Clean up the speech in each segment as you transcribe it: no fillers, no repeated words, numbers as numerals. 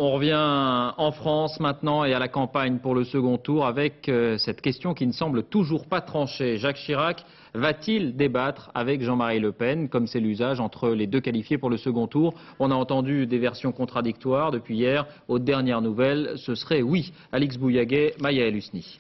On revient en France maintenant et à la campagne pour le second tour avec cette question qui ne semble toujours pas tranchée. Jacques Chirac va-t-il débattre avec Jean-Marie Le Pen, comme c'est l'usage entre les deux qualifiés pour le second tour? On a entendu des versions contradictoires depuis hier. Aux dernières nouvelles, ce serait oui. Alix Bouillaguet, Maya El-Husni.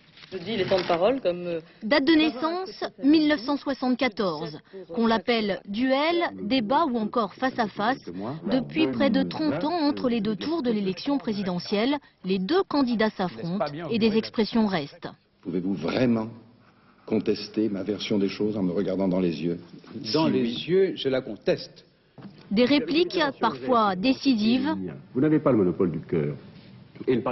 Les temps de parole comme Date de naissance, 1974. Qu'on l'appelle duel, débat ou encore face-à-face, depuis près de 30 ans entre les deux tours de l'élection présidentielle, les deux candidats s'affrontent et des expressions restent. Pouvez-vous vraiment contester ma version des choses en me regardant dans les yeux? Dans les yeux, je la conteste. Des répliques parfois décisives, Vous n'avez pas le monopole du cœur.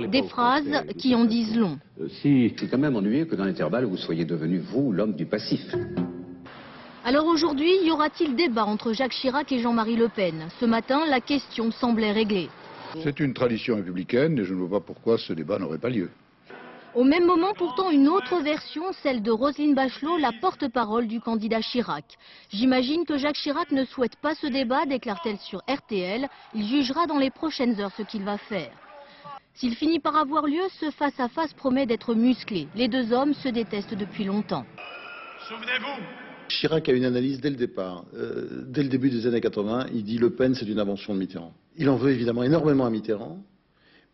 des phrases qui en disent long. C'est quand même ennuyeux que dans l'intervalle, vous soyez devenu, vous, l'homme du passif. Alors aujourd'hui, y aura-t-il débat entre Jacques Chirac et Jean-Marie Le Pen? Ce matin, la question semblait réglée. C'est une tradition républicaine et je ne vois pas pourquoi ce débat n'aurait pas lieu. Au même moment, pourtant, une autre version, celle de Roselyne Bachelot, la porte-parole du candidat Chirac. J'imagine que Jacques Chirac ne souhaite pas ce débat, déclare-t-elle sur RTL. Il jugera dans les prochaines heures ce qu'il va faire. S'il finit par avoir lieu, ce face-à-face promet d'être musclé. Les deux hommes se détestent depuis longtemps. Souvenez-vous, Chirac a une analyse dès le départ. Dès le début des années 80, il dit Le Pen, c'est une invention de Mitterrand. Il en veut évidemment énormément à Mitterrand,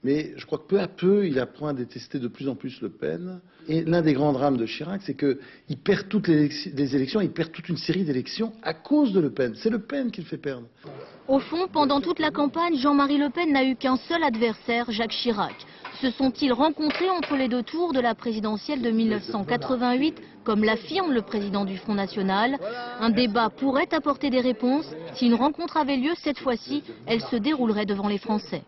mais je crois que peu à peu, il apprend à détester de plus en plus Le Pen. Et l'un des grands drames de Chirac, c'est qu'il perd toutes les élections, il perd toute une série d'élections à cause de Le Pen. C'est Le Pen qui le fait perdre. Au fond, pendant toute la campagne, Jean-Marie Le Pen n'a eu qu'un seul adversaire, Jacques Chirac. Se sont-ils rencontrés entre les deux tours de la présidentielle de 1988, comme l'affirme le président du Front National? Un débat pourrait apporter des réponses. Si une rencontre avait lieu cette fois-ci, elle se déroulerait devant les Français.